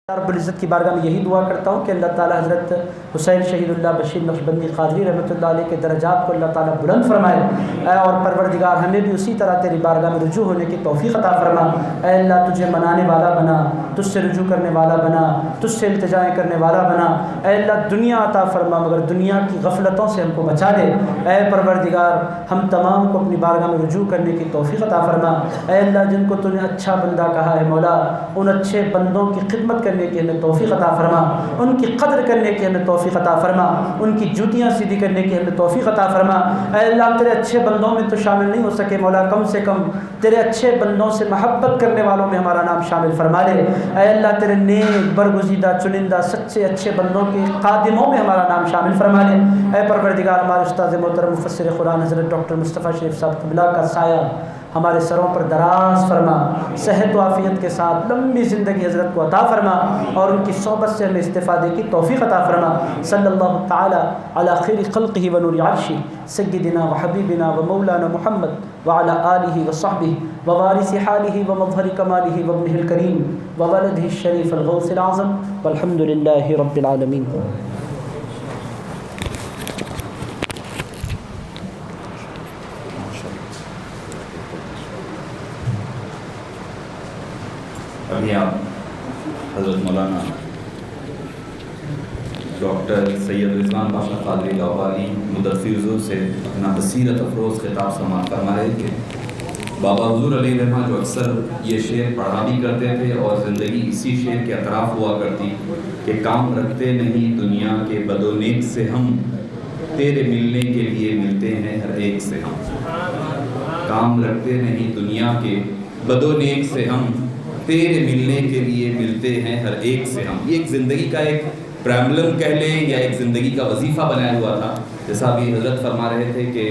رب العزت کی بارگاہ میں یہی دعا کرتا ہوں کہ اللہ تعالی حضرت حسین شہید اللہ بشیر نقشبندی قادری رحمۃ اللہ علیہ کے درجات کو اللہ تعالی بلند فرمائے، اور پروردگار ہمیں بھی اسی طرح تیری بارگاہ میں رجوع ہونے کی توفیق عطا فرما۔ اے اللہ تجھے منانے والا بنا، تجھ سے رجوع کرنے والا بنا، تجھ سے التجائیں کرنے والا بنا۔ اے اللہ دنیا عطا فرما مگر دنیا کی غفلتوں سے ہم کو بچا لے۔ اے پروردگار ہم تمام کو اپنی بارگاہ میں رجوع کرنے کی توفیق عطا فرما۔ اے اللہ جن کو تو نے اچھا بندہ کہا ہے مولا، ان اچھے بندوں کی خدمت کرنے کی ہمیں توفیق عطا فرما، ان کی قدر کرنے کی ہمیں توفیق عطا فرما، ان کی جوتیاں سیدھی کرنے کی ہمیں توفیق عطا فرما۔ اے اللہ تیرے اچھے بندوں میں تو شامل نہیں ہو سکے مولا، کم سے کم تیرے اچھے بندوں سے محبت کرنے والوں میں ہمارا نام شامل فرما لے۔ اے اللہ تیرے نیک برگزیدہ چنندہ سچے اچھے بندوں کے خادموں میں ہمارا نام شامل فرما لے۔ اے پروردگار ہمارے استاد محترم مفسر قرآن حضرت ڈاکٹر مصطفیٰ شریف صاحب قبلہ کا سایہ ہمارے سروں پر دراز فرما، صحت و عافیت کے ساتھ لمبی زندگی حضرت کو عطا فرما، اور ان کی صحبت سے ہمیں استفادے کی توفیق عطا فرما۔ صلی اللہ تعالی علی خیر خلقہ و نور عرشہ سیدنا و حبیبنا و مولانا محمد وعلی آلہ و صحبہ و وارث حالہ و مظہر کمالہ و ابنہ الکریم و ولدہ الشریف الغوث العظم والحمد للہ رب العالمین۔ ابھی آپ حضرت مولانا ڈاکٹر سید رضوان پاشا قادری لاہوری مدرسِ سے اپنا بصیرت افروز خطاب سماعت فرما رہے تھے۔ بابا حضور علیہ رحمہ جو اکثر یہ شعر پڑھا بھی کرتے تھے اور زندگی اسی شعر کے اطراف ہوا کرتی کہ کام رکھتے نہیں دنیا کے بد و نیک سے ہم، تیرے ملنے کے لیے ملتے ہیں ہر ایک سے ہم۔ کام رکھتے نہیں دنیا کے بد و نیک سے ہم، تیرے ملنے کے لیے ملتے ہیں ہر ایک سے ہم۔ یہ ایک زندگی کا ایک پریمبلم کہہ لیں یا ایک زندگی کا وظیفہ بنایا ہوا تھا۔ جیسا بھی حضرت فرما رہے تھے کہ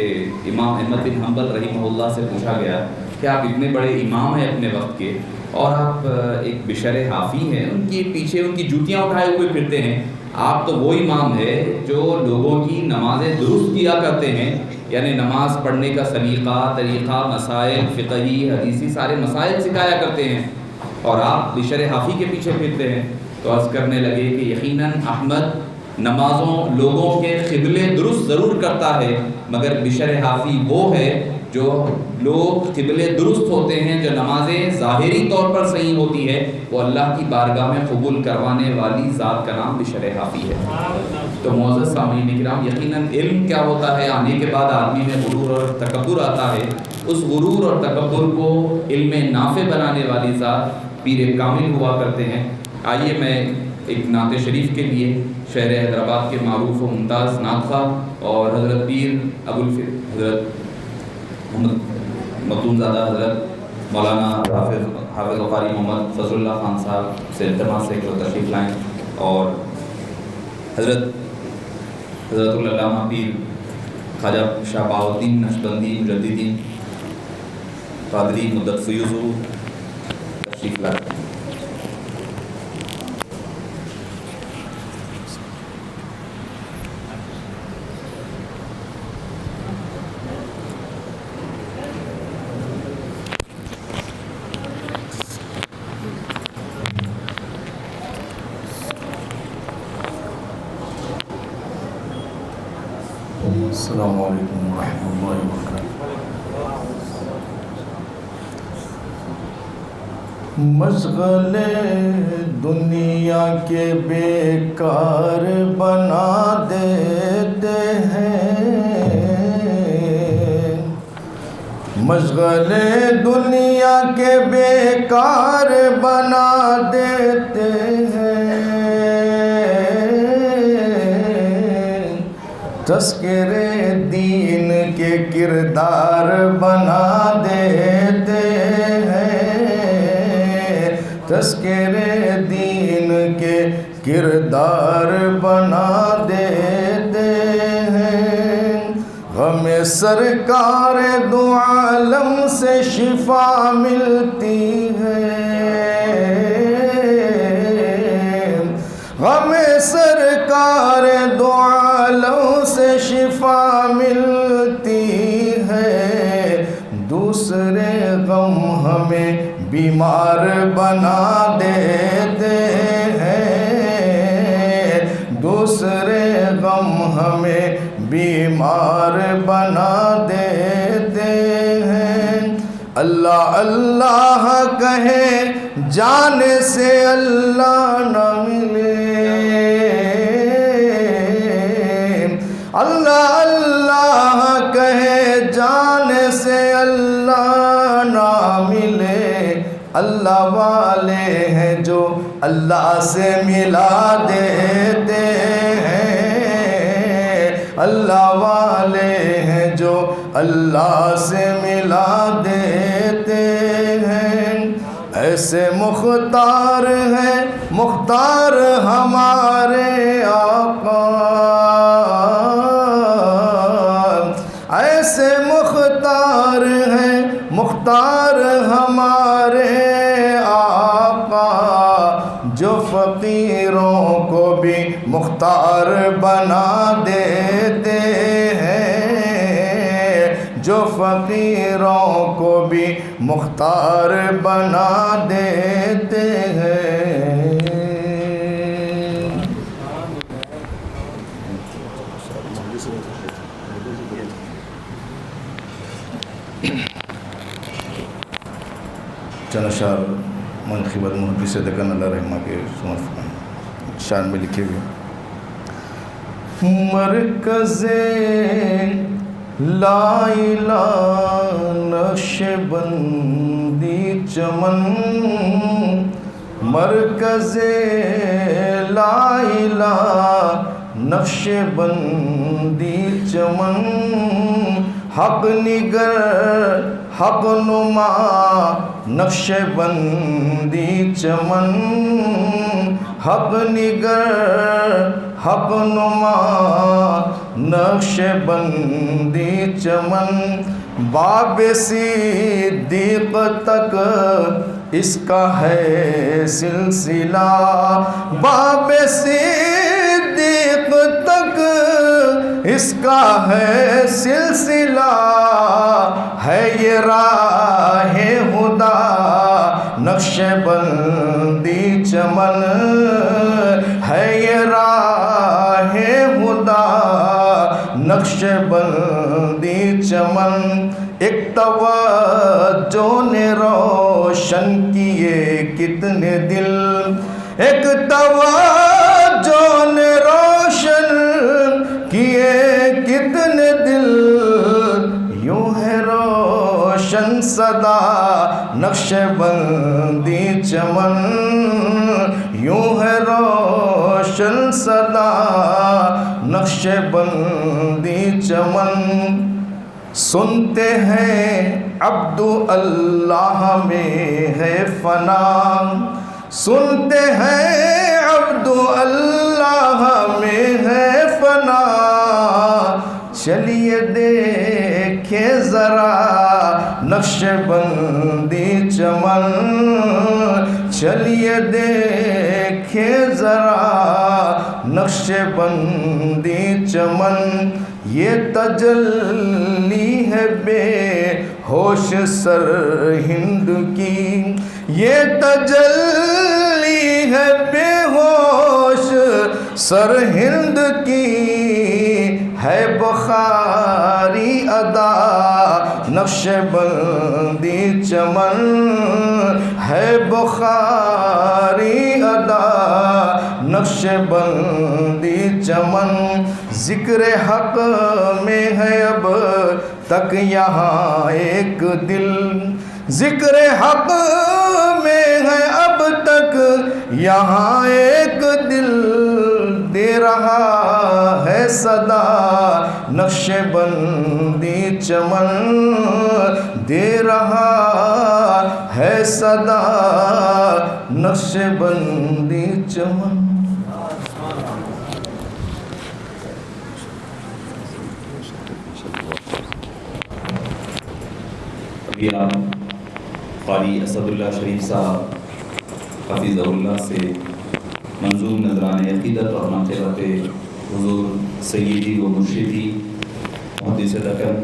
امام احمد بن حنبل رحمہ اللہ سے پوچھا گیا کہ آپ اتنے بڑے امام ہیں اپنے وقت کے، اور آپ ایک بشر حافی ہیں، ان کے پیچھے ان کی جوتیاں اٹھائے ہوئے پھرتے ہیں، آپ تو وہ امام ہے جو لوگوں کی نمازیں درست کیا کرتے ہیں، یعنی نماز پڑھنے کا سلیقہ طریقہ مسائل فقہی حدیثی سارے مسائل سکھایا کرتے ہیں، اور آپ بشر حافی کے پیچھے پھرتے ہیں۔ تو عرض کرنے لگے کہ یقیناً احمد نمازوں لوگوں کے قبلے درست ضرور کرتا ہے، مگر بشر حافی وہ ہے جو لوگ قبلے درست ہوتے ہیں، جو نمازیں ظاہری طور پر صحیح ہوتی ہے، وہ اللہ کی بارگاہ میں قبول کروانے والی ذات کا نام بشر حافی ہے۔ تو معزز سامعین کرام، یقیناً علم کیا ہوتا ہے، آنے کے بعد آدمی میں غرور اور تکبر آتا ہے، اس غرور اور تکبر کو علم نافع بنانے والی ذات پیر کامل ہوا کرتے ہیں۔ آئیے میں ایک نعت شریف کے لیے شہر حیدرآباد کے معروف و ممتاز نعت خواہ اور حضرت پیر حضرت محمد متون زادہ حضرت مولانا حافظ قاری محمد فضل اللہ خان صاحب سے التماس ہے کہ وہ تشریف لائیں، اور حضرت العلامہ پیر خواجہ شاہ بہاء الدین نقشبندی مجددی قادری مدت فیوز تشریف لائیں۔ السلام علیکم ورحمۃ اللہ وبرکاتہ۔ مشغل دنیا کے بیکار بنا دیتے ہیں، مشغل دنیا کے بیکار بنا دیتے ہیں، تذکر دین کے کردار بنا دیتے ہیں، تذکر دین کے کردار بنا دیتے ہیں۔ غم سرکار دو عالم سے شفا ملتی ہے، غم سرکار دو عالم سے شفا ملتی ہے، دوسرے غم ہمیں بیمار بنا دیتے ہیں، بیمار بنا دیتے ہیں۔ اللہ اللہ کہے جانے سے اللہ نہ ملے، اللہ اللہ کہے جانے سے اللہ نہ ملے۔ اللہ والے ہیں جو اللہ سے ملا دیتے ہیں، اللہ والے ہیں جو اللہ سے ملا دیتے ہیں۔ ایسے مختار ہیں مختار ہمارے آقا، ایسے مختار ہیں مختار ہمارے آقا، جو فقیروں کو بھی مختار بنا دیتے ہیں، جو فقیروں کو بھی مختار بنا دیتے ہیں۔ چند اشعار منقبت محدث دکن اللہ رحمہ کے شان میں لکھے ہوئے۔ مرکز لا الہ نقش بندی چمن، مرکز لا الہ نقش بندی چمن، حق نگر حق نما نقش بندی چمن، حق نگر حق نما نقش بندی چمن، باب صدیق تک اس کا ہے سلسلہ، باب صدیق تک اس کا ہے سلسلہ، ہے یہ راہ خدا نقش بندی چمن، ہے یہ راہ خدا نقش بندی چمن، ایک توجہ نے روشن کیے کتنے دل، ایک توجہ نے روشن کیے کتنے دل، یوں ہے روشن صدا نقش بندی چمن، یوں ہے روشن صدا نقش بندی چمن، سنتے ہیں عبد اللہ میں ہے فنا، سنتے ہیں عبد اللہ میں ہے فنا، چلیے دیکھیں ذرا نقش بندی چمن، چلیے دیکھیں ذرا نقش بندی چمن، یہ تجلی ہے بے ہوش سر ہند کی، یہ تجلی ہے بے ہوش سر ہند کی، ہے بخاری ادا نقش بندی چمن، ہے بخاری ادا نقش بندی چمن، ذکر حق میں ہے اب تک یہاں ایک دل، ذکر حق میں ہے اب تک یہاں ایک دل، دے رہا ہے صدا نقش بندی چمن، دے رہا ہے صدا نقش بندی چمن۔ ابھی آپ قاری اسد اللہ شریف صاحب حفظہ اللہ سے منظوم نذران عقیدت اور منقبت حضور سیدی و مرشدی محدث دکن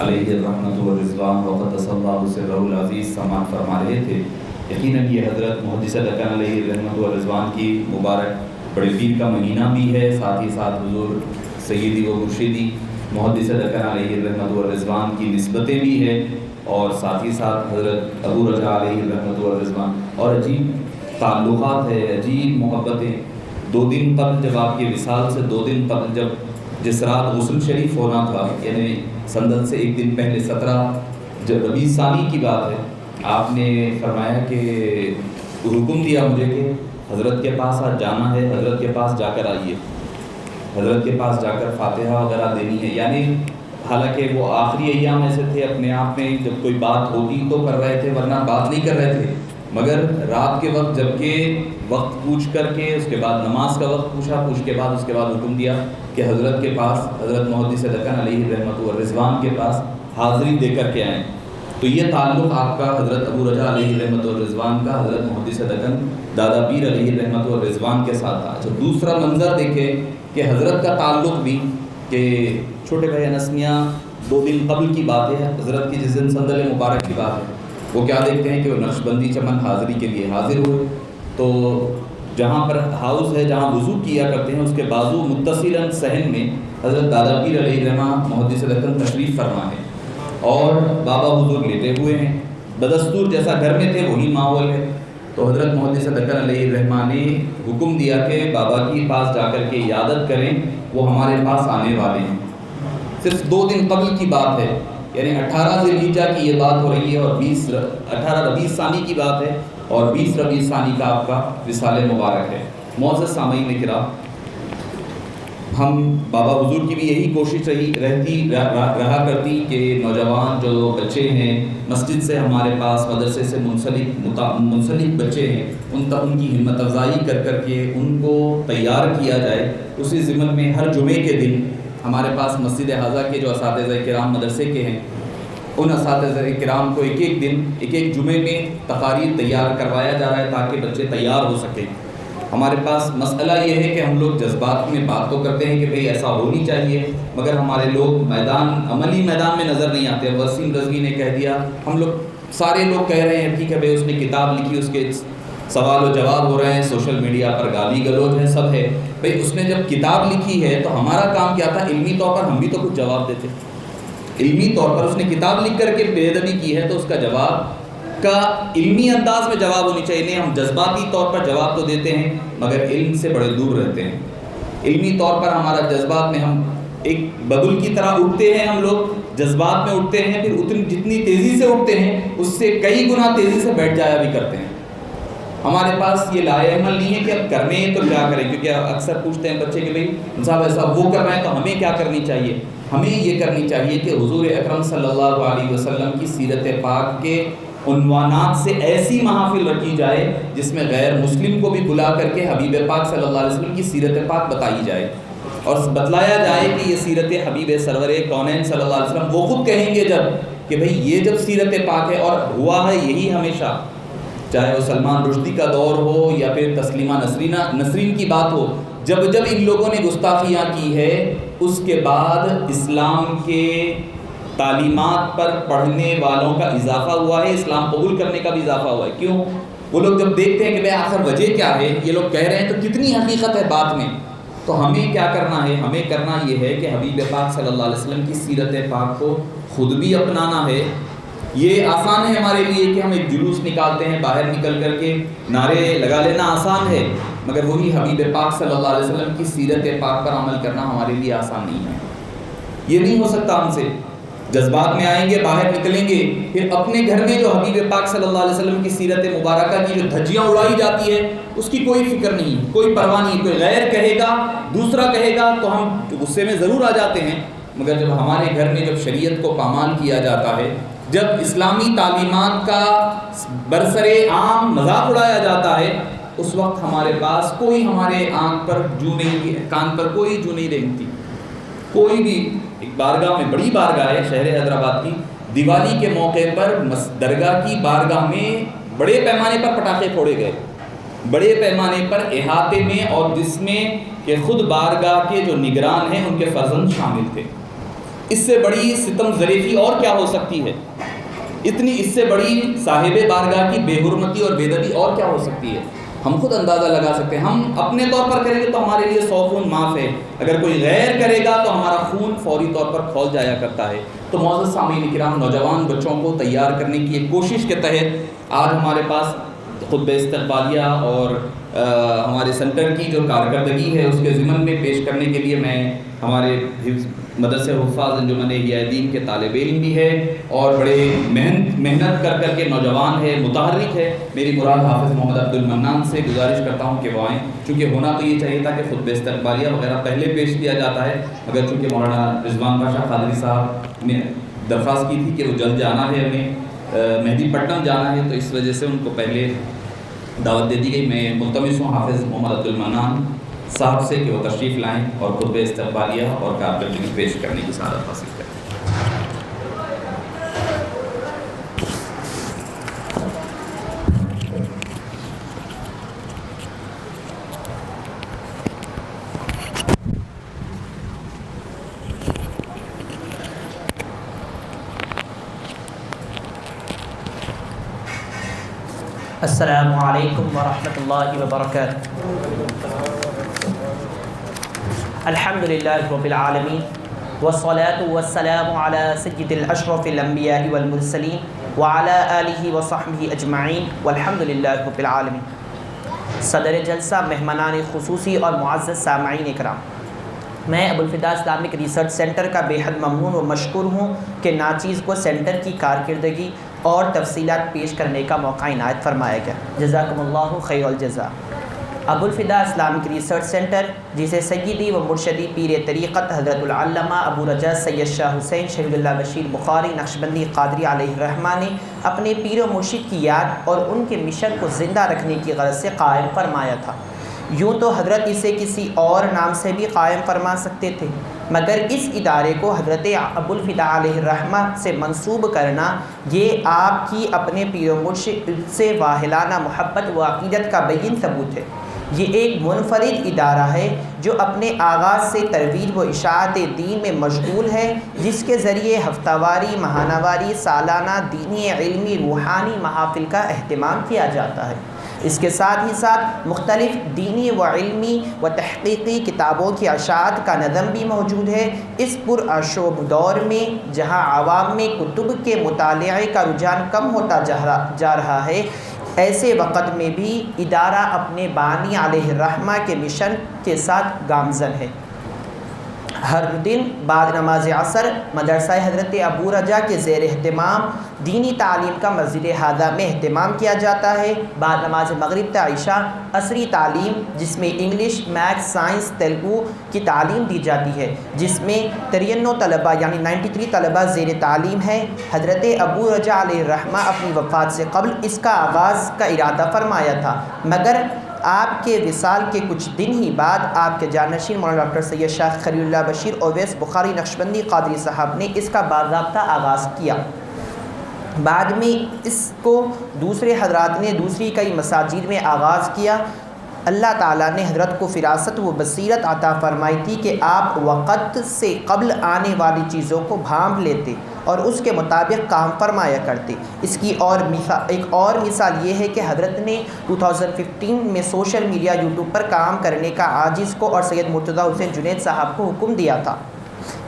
علیہ الرحمۃ والرضوان وقدس اللہ سرہ العزیز سماعت فرما رہے تھے۔ یقیناً یہ حضرت محدث دکن علیہ الرحمۃ والرضوان کی مبارک بڑے پیر کا مہینہ بھی ہے، ساتھ ہی ساتھ حضور سیدی و مرشدی محدث دکن علیہ الرحمۃ والرضوان کی نسبتیں بھی ہیں، اور ساتھ ہی ساتھ حضرت ابو رجا علیہ الرحمۃ والرضوان، اور عجیب تعلقات ہے، عجیب محبتیں۔ 2 دن قبل جب آپ کے وصال سے 2 دن قبل جب جس رات غسل شریف ہونا تھا، یعنی سندن سے 1 دن پہلے 17 جب ربیع ثانی کی بات ہے، آپ نے فرمایا کہ حکم دیا مجھے کہ حضرت کے پاس آج جانا ہے، حضرت کے پاس جا کر آئیے، حضرت کے پاس جا کر فاتحہ وغیرہ دینی ہے۔ یعنی حالانکہ وہ آخری ایام ایسے تھے اپنے آپ میں، جب کوئی بات ہوتی تو کر رہے تھے ورنہ بات نہیں کر رہے تھے، مگر رات کے وقت جب کہ وقت پوچھ کر کے اس کے بعد نماز کا وقت پوچھا، پوچھ کے بعد اس کے بعد حکم دیا کہ حضرت کے پاس، حضرت محدث دکن علیہ الرحمۃ والرضوان کے پاس حاضری دے کر کے آئیں۔ تو یہ تعلق آپ کا حضرت ابو رجا علیہ الرحمۃ والرضوان کا حضرت محدث دکن دادا پیر علیہ الرحمۃ والرضوان کے ساتھ تھا۔ اچھا، دوسرا منظر دیکھیں کہ حضرت کا تعلق بھی، کہ چھوٹے بھائی انس میاں 2 دن قبل کی بات ہے، حضرت کی جس دن سندل مبارک کی بات ہے، وہ کیا دیکھتے ہیں کہ وہ نقشبندی چمن حاضری کے لیے حاضر ہوئے، تو جہاں پر ہاؤس ہے جہاں وضو کیا کرتے ہیں اس کے بازو متصلاً صحن میں حضرت دادا پیر علیہ الرحمۃ محدث دکن تشریف فرما ہے، اور بابا حضور لیٹے ہوئے ہیں، بدستور جیسا گھر میں تھے وہی ماحول ہے۔ تو حضرت محدث دکن علیہ الرحمۃ نے حکم دیا کہ بابا کے پاس جا کر کے عیادت کریں، وہ ہمارے پاس آنے والے ہیں۔ صرف 2 دن قبل کی بات ہے، یعنی 18 ذی الحجہ کی یہ بات ہو رہی ہے، اور 18 ربیع ثانی کی بات ہے، اور 20 ربیع ثانی کا آپ کا وصال مبارک ہے۔ معزز سامعین کرام، ہم بابا حضور کی بھی یہی کوشش رہا کرتی کہ نوجوان جو بچے ہیں مسجد سے ہمارے پاس مدرسے سے منسلک بچے ہیں، ان کی ہمت افزائی کر کے ان کو تیار کیا جائے۔ اسی ضمن میں ہر جمعے کے دن ہمارے پاس مسجد حاضہ کے جو اساتذہ کرام مدرسے کے ہیں، ان اساتذہ کرام کو ایک جمعے میں تقاریر تیار کروایا جا رہا ہے تاکہ بچے تیار ہو سکیں۔ ہمارے پاس مسئلہ یہ ہے کہ ہم لوگ جذبات میں بات تو کرتے ہیں کہ بھئی ایسا ہونی چاہیے، مگر ہمارے لوگ عملی میدان میں نظر نہیں آتے۔ وسیم رضوی نے کہہ دیا، ہم لوگ سارے لوگ کہہ رہے ہیں ٹھیک ہے بھئی اس نے کتاب لکھی، اس کے سوال و جواب ہو رہے ہیں، سوشل میڈیا پر گالی گلوچ ہے، سب ہے۔ بھئی اس نے جب کتاب لکھی ہے تو ہمارا کام کیا تھا؟ علمی طور پر ہم بھی تو کچھ جواب دیتے۔ علمی طور پر اس نے کتاب لکھ کر کے بے ادبی کی ہے تو اس کا جواب کا علمی انداز میں جواب ہونی چاہیے۔ نہیں، ہم جذباتی طور پر جواب تو دیتے ہیں مگر علم سے بڑے دور رہتے ہیں۔ علمی طور پر ہمارا جذبات میں ہم ایک ببل کی طرح اٹھتے ہیں، ہم لوگ جذبات میں اٹھتے ہیں، پھر جتنی تیزی سے اٹھتے ہیں اس سے کئی گنا تیزی سے بیٹھ جایا بھی کرتے ہیں۔ ہمارے پاس یہ لائے عمل نہیں ہے کہ اب کرنے ہیں تو کیا کریں، کیونکہ اکثر پوچھتے ہیں بچے کہ بھئی صاحب ایسا وہ کر رہے ہیں تو ہمیں کیا کرنی چاہیے۔ ہمیں یہ کرنی چاہیے کہ حضور اکرم صلی اللہ علیہ وسلم کی سیرت پاک کے عنوانات سے ایسی محافل رکھی جائے جس میں غیر مسلم کو بھی بلا کر کے حبیب پاک صلی اللہ علیہ وسلم کی سیرت پاک بتائی جائے، اور بتلایا جائے کہ یہ سیرت حبیب سرور کونین صلی اللہ علیہ وسلم وہ خود کہیں گے جب کہ بھئی یہ جب سیرت پاک ہے، اور ہوا ہے یہی ہمیشہ، چاہے وہ سلمان رشدی کا دور ہو یا پھر تسلیمہ نسرین کی بات ہو، جب ان لوگوں نے گستاخیاں کی ہے اس کے بعد اسلام کے تعلیمات پر پڑھنے والوں کا اضافہ ہوا ہے، اسلام قبول کرنے کا بھی اضافہ ہوا ہے۔ کیوں؟ وہ لوگ جب دیکھتے ہیں کہ بھئی آخر وجہ کیا ہے، یہ لوگ کہہ رہے ہیں تو کتنی حقیقت ہے بات میں، تو ہمیں کیا کرنا ہے؟ ہمیں کرنا یہ ہے کہ حبیب پاک صلی اللہ علیہ وسلم کی سیرت پاک کو خود بھی اپنانا ہے۔ یہ آسان ہے ہمارے لیے کہ ہم ایک جلوس نکالتے ہیں، باہر نکل کر کے نعرے لگا لینا آسان ہے، مگر وہی حبیب پاک صلی اللہ علیہ وسلم کی سیرت پاک پر عمل کرنا ہمارے لیے آسان نہیں ہے۔ یہ نہیں ہو سکتا ہم سے۔ جذبات میں آئیں گے، باہر نکلیں گے، پھر اپنے گھر میں جو حبیب پاک صلی اللہ علیہ وسلم کی سیرت مبارکہ کی جو دھجیاں اڑائی جاتی ہے اس کی کوئی فکر نہیں، کوئی پرواہ نہیں۔ کوئی غیر کہے گا، دوسرا کہے گا تو ہم غصے میں ضرور آ جاتے ہیں، مگر جب ہمارے گھر میں جب شریعت کو پامال کیا جاتا ہے، جب اسلامی تعلیمات کا برسرے عام مذاق اڑایا جاتا ہے، اس وقت ہمارے پاس کوئی ہمارے آنکھ پر جو نہیں، کان پر کوئی جو نہیں رہتی۔ کوئی بھی ایک بارگاہ میں، بڑی بارگاہ ہے شہر حیدرآباد کی، دیوالی کے موقع پر درگاہ کی بارگاہ میں بڑے پیمانے پر پٹاخے پھوڑے گئے، بڑے پیمانے پر احاطے میں، اور جس میں کہ خود بارگاہ کے جو نگران ہیں ان کے فرزند شامل تھے۔ اس سے بڑی ستم ظریفی اور کیا ہو سکتی ہے؟ اس سے بڑی صاحب بارگاہ کی بے حرمتی اور بے ادبی اور کیا ہو سکتی ہے؟ ہم خود اندازہ لگا سکتے ہیں. ہم اپنے طور پر کریں گے تو ہمارے لیے 100 خون معاف ہے، اگر کوئی غیر کرے گا تو ہمارا خون فوری طور پر کھول جایا کرتا ہے. تو معزز سامعین کرام، نوجوان بچوں کو تیار کرنے کی ایک کوشش کے تحت آج ہمارے پاس خطبہ استقبالیہ اور ہمارے سینٹر کی جو کارکردگی ہے اس کے ضمن میں پیش کرنے کے لیے میں ہمارے مدرسہ حفاظ انجمن احیاء دین کے طالب علم بھی ہے اور بڑے محنت کر کے نوجوان ہے، متحرک ہے. میری مراد حافظ محمد عبد المنان سے گزارش کرتا ہوں کہ وہ آئیں، چونکہ ہونا تو یہ چاہیے تھا کہ خطبہ استقبالیہ وغیرہ پہلے پیش کیا جاتا ہے، مگر چونکہ مولانا رضوان پاشا قادری صاحب نے درخواست کی تھی کہ وہ جلد جانا ہے، ہمیں مہدی پٹنم جانا ہے، تو اس وجہ سے ان کو پہلے دعوت دے دی گئی. میں ملتمس ہوں حافظ محمد عبد المنان صاحب سے کہ وہ تشریف لائیں اور خطبہ استقبالیہ اور کارکردگی پیش کرنے کی سعادت حاصل کریں. السلام علیکم ورحمۃ اللہ وبرکاتہ. الحمد للہ رب العالمین والصلاة والسلام علی سید الاشرف الانبیاء والمرسلین وعلی آلہ وصحبہ اجمعین والحمد للہ رب العالمین. صدر جلسہ، مہمانان خصوصی اور معزز سامعین کرام، میں ابوالفدا اسلامک ریسرچ سینٹر کا بے حد ممنون و مشکور ہوں کہ ناچیز کو سینٹر کی کارکردگی اور تفصیلات پیش کرنے کا موقع عنایت فرمایا گیا. جزاکم اللہ خیر الجزا. ابوالفدا اسلامک ریسرچ سینٹر، جسے سیدی و مرشدی پیر طریقت حضرت العلامہ ابو رجا سید شاہ حسین شہید اللہ بشیر بخاری نقشبندی قادری علیہ الرحمہ نے اپنے پیر و مرشد کی یاد اور ان کے مشن کو زندہ رکھنے کی غرض سے قائم فرمایا تھا. یوں تو حضرت اسے کسی اور نام سے بھی قائم فرما سکتے تھے، مگر اس ادارے کو حضرت ابوالفدا علیہ الرحمہ سے منسوب کرنا یہ آپ کی اپنے پیر و مرشد سے واہلانہ محبت و عقیدت کا بین ثبوت ہے. یہ ایک منفرد ادارہ ہے جو اپنے آغاز سے ترویج و اشاعت دین میں مشغول ہے، جس کے ذریعے ہفتہ واری، ماہانہ واری، سالانہ دینی، علمی، روحانی محافل کا اہتمام کیا جاتا ہے. اس کے ساتھ ہی ساتھ مختلف دینی و علمی و تحقیقی کتابوں کی اشاعت کا نظم بھی موجود ہے. اس پرآشوب دور میں جہاں عوام میں کتب کے مطالعے کا رجحان کم ہوتا جا رہا ہے، ایسے وقت میں بھی ادارہ اپنے بانی علیہ الرحمہ کے مشن کے ساتھ گامزن ہے. ہر دن بعد نماز عصر مدرسہ حضرت ابو رجا کے زیر اہتمام دینی تعلیم کا مسجد ہادہ میں اہتمام کیا جاتا ہے. بعد نماز مغرب تا عشاء عصری تعلیم، جس میں انگلش، میتھس، سائنس، تیلگو کی تعلیم دی جاتی ہے، جس میں 93 طلبہ یعنی 93 طلبہ زیر تعلیم ہیں. حضرت ابو رجا علیہ الرحمہ اپنی وفات سے قبل اس کا آغاز کا ارادہ فرمایا تھا، مگر آپ کے وصال کے کچھ دن ہی بعد آپ کے جانشین مولانا ڈاکٹر سید شاہ خلیل اللہ بشیر اویس بخاری نقشبندی قادری صاحب نے اس کا باضابطہ آغاز کیا. بعد میں اس کو دوسرے حضرات نے دوسری کئی مساجد میں آغاز کیا. اللہ تعالیٰ نے حضرت کو فراست و بصیرت عطا فرمائی تھی کہ آپ وقت سے قبل آنے والی چیزوں کو بھانپ لیتے اور اس کے مطابق کام فرمایا کرتے. اس کی ایک اور مثال یہ ہے کہ حضرت نے 2015 میں سوشل میڈیا یوٹیوب پر کام کرنے کا عاجز کو اور سید مرتضیٰ حسین جنید صاحب کو حکم دیا تھا.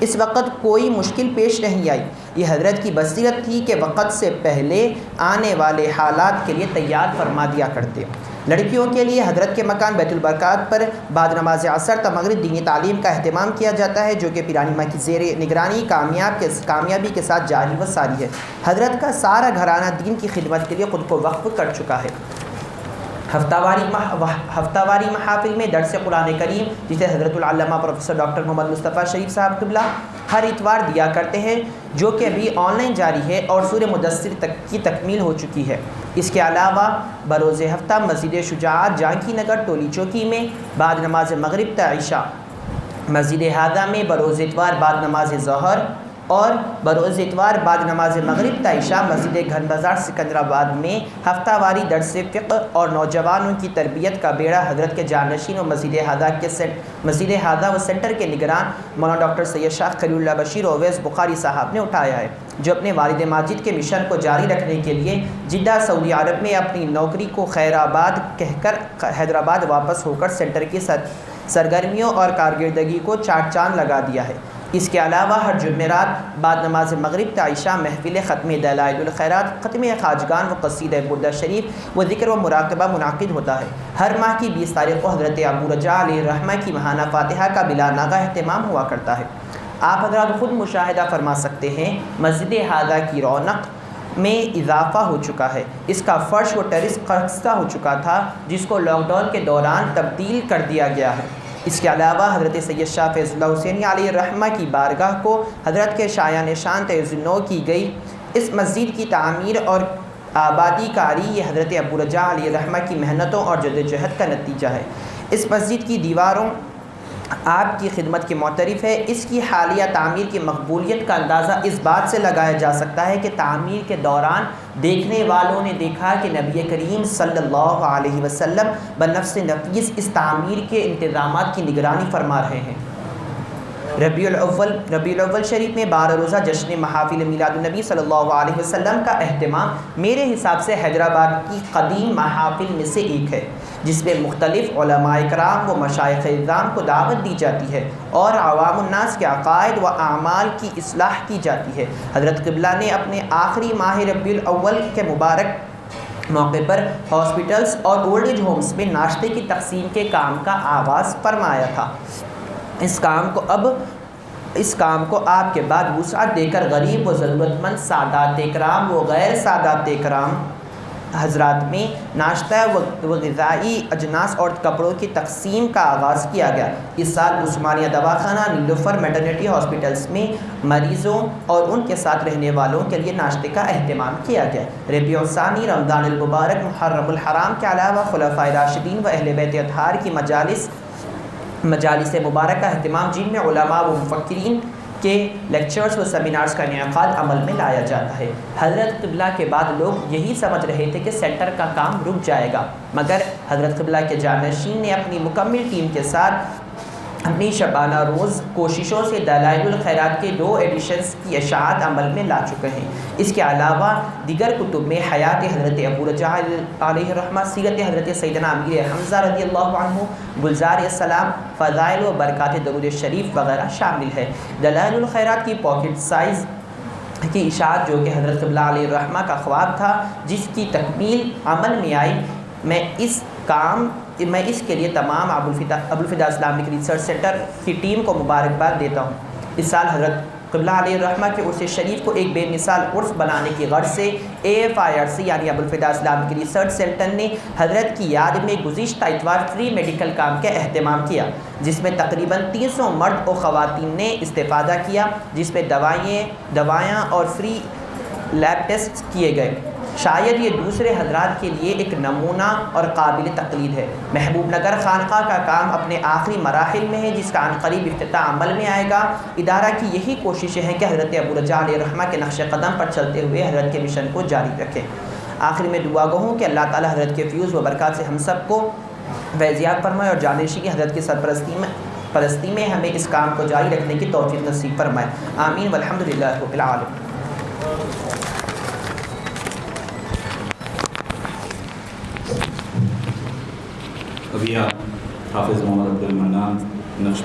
اس وقت کوئی مشکل پیش نہیں آئی. یہ حضرت کی بصیرت تھی کہ وقت سے پہلے آنے والے حالات کے لیے تیار فرما دیا کرتے. لڑکیوں کے لیے حضرت کے مکان بیت البرکات پر بعد نماز عصر تا مغرب دینی تعلیم کا اہتمام کیا جاتا ہے، جو کہ پیرانی ماں کی زیر نگرانی کامیابی کے ساتھ جاری و ساری ہے. حضرت کا سارا گھرانہ دین کی خدمت کے لیے خود کو وقف کر چکا ہے. ہفتہ واری محافل میں درس قرآن کریم، جسے حضرت العلامہ پروفیسر ڈاکٹر محمد مصطفیٰ شریف صاحب قبلہ ہر اتوار دیا کرتے ہیں، جو کہ ابھی آن لائن جاری ہے اور سورہ مدثر تک کی تکمیل ہو چکی ہے. اس کے علاوہ بروز ہفتہ مسجد شجاعت جانکی نگر ٹولی چوکی میں بعد نماز مغرب تا عشاء، مسجد ہادہ میں بروز اتوار بعد نماز ظہر، اور بروز اتوار بعد نماز مغرب تا عشاء مسجد گھن بازار سکندرآباد میں ہفتہ واری درس فقہ اور نوجوانوں کی تربیت کا بیڑا حضرت کے جانشین و مسجد ہادہ و سینٹر کے نگران مولانا ڈاکٹر سید شاہ خلیل اللہ بشیر اویس بخاری صاحب نے اٹھایا ہے، جو اپنے والد ماجد کے مشن کو جاری رکھنے کے لیے جدہ سعودی عرب میں اپنی نوکری کو خیر آباد کہہ کر حیدرآباد واپس ہو کر سینٹر کی سرگرمیوں اور کارکردگی کو چار چاند لگا دیا ہے۔ اس کے علاوہ ہر جمعرات بعد نماز مغرب تا عشاء محفل ختم دلائل الخیرات، ختم خواجگان و قصیدہ بردہ شریف و ذکر و مراقبہ منعقد ہوتا ہے۔ ہر ماہ کی 20 تاریخ کو حضرت ابو رجاء علیہ الرحمہ کی ماہانہ فاتحہ کا بلا ناغہ اہتمام ہوا کرتا ہے۔ آپ حضرات خود مشاہدہ فرما سکتے ہیں مسجد ہادہ کی رونق میں اضافہ ہو چکا ہے۔ اس کا فرش و ٹیرس خستہ ہو چکا تھا، جس کو لاک ڈاؤن کے دوران تبدیل کر دیا گیا ہے۔ اس کے علاوہ حضرت سید شاہ فیض اللہ حسینی علیہ الرحمہ کی بارگاہ کو حضرت کے شایع نشان طرز نو کی گئی۔ اس مسجد کی تعمیر اور آبادی کاری یہ حضرت ابو رجاء علیہ الرحمہ کی محنتوں اور جدوجہد کا نتیجہ ہے۔ اس مسجد کی دیواروں آپ کی خدمت کے معترف ہے۔ اس کی حالیہ تعمیر کی مقبولیت کا اندازہ اس بات سے لگایا جا سکتا ہے کہ تعمیر کے دوران دیکھنے والوں نے دیکھا کہ نبی کریم صلی اللہ علیہ وسلم بنفس نفیس اس تعمیر کے انتظامات کی نگرانی فرما رہے ہیں۔ ربیع الاول شریف میں 12 روزہ جشن محافل میلاد النبی صلی اللہ علیہ وسلم کا اہتمام میرے حساب سے حیدرآباد کی قدیم محافل میں سے ایک ہے، جس میں مختلف علماء کرام و مشائخ اعظام کو دعوت دی جاتی ہے اور عوام الناس کے عقائد و اعمال کی اصلاح کی جاتی ہے۔ حضرت قبلہ نے اپنے آخری ماہ ربیع الاول کے مبارک موقع پر ہاسپٹلز اور اولڈ ایج ہومز میں ناشتے کی تقسیم کے کام کا آغاز فرمایا تھا۔ اس کام کو آپ کے بعد وسعت دے کر غریب و ضرورت مند سادات کرام و غیر سادات کرام حضرات میں ناشتہ و غذائی اجناس اور کپڑوں کی تقسیم کا آغاز کیا گیا۔ اس سال عثمانیہ دواخانہ نیلوفر میٹرنٹی ہاسپٹلز میں مریضوں اور ان کے ساتھ رہنے والوں کے لیے ناشتے کا اہتمام کیا گیا۔ ربیع الثانی، رمضان المبارک، محرم الحرام کے علاوہ خلفائے راشدین و اہل بیت اطہار کی مجالس مبارک کا اہتمام، جن میں علماء و مفکرین کے لیکچرز و سیمینارز کا انعقاد عمل میں لایا جاتا ہے۔ حضرت قبلہ کے بعد لوگ یہی سمجھ رہے تھے کہ سینٹر کا کام رک جائے گا، مگر حضرت قبلہ کے جانشین نے اپنی مکمل ٹیم کے ساتھ اپنی شبانہ روز کوششوں سے دلائل الخیرات کے 2 ایڈیشنز کی اشاعت عمل میں لا چکے ہیں۔ اس کے علاوہ دیگر کتب میں حیات حضرت ابو رجاء علیہ الرحمہ، سیرت حضرت سیدنا امیر حمزہ رضی اللہ عنہ، گلزار السلام، فضائل و برکات درود شریف وغیرہ شامل ہے۔ دلائل الخیرات کی پاکٹ سائز کی اشاعت، جو کہ حضرت قبلہ علیہ الرحمہ کا خواب تھا، جس کی تکمیل عمل میں آئی، میں اس کے لیے تمام ابوالفدا اسلامک ریسرچ سینٹر کی ٹیم کو مبارکباد دیتا ہوں۔ اس سال حضرت قبلہ علیہ الرحمہ کے عرس شریف کو ایک بے مثال عرس بنانے کی غرض سے AFIRC یعنی ابوالفدا اسلامک ریسرچ سینٹر نے حضرت کی یاد میں گزشتہ اتوار فری میڈیکل کام کا اہتمام کیا، جس میں تقریباً 300 مرد و خواتین نے استفادہ کیا، جس میں دوائیاں اور فری لیب ٹیسٹ کیے گئے۔ شاید یہ دوسرے حضرات کے لیے ایک نمونہ اور قابل تقلید ہے۔ محبوب نگر خانقاہ کا کام اپنے آخری مراحل میں ہے، جس کا عنقریب افتتاح عمل میں آئے گا۔ ادارہ کی یہی کوششیں ہیں کہ حضرت ابو رجاء علیہ الرحمہ کے نقش قدم پر چلتے ہوئے حضرت کے مشن کو جاری رکھیں۔ آخر میں دعا گو ہوں کہ اللہ تعالی حضرت کے فیوز و برکات سے ہم سب کو فیضیاب فرمائے اور جانشین کی حضرت کی سرپرستی میں ہمیں اس کام کو جاری رکھنے کی توفیق نصیب فرمائے۔ آمین والحمدللہ رب العالمین۔ ابھی آپ حافظ محمد عبد المنان نقش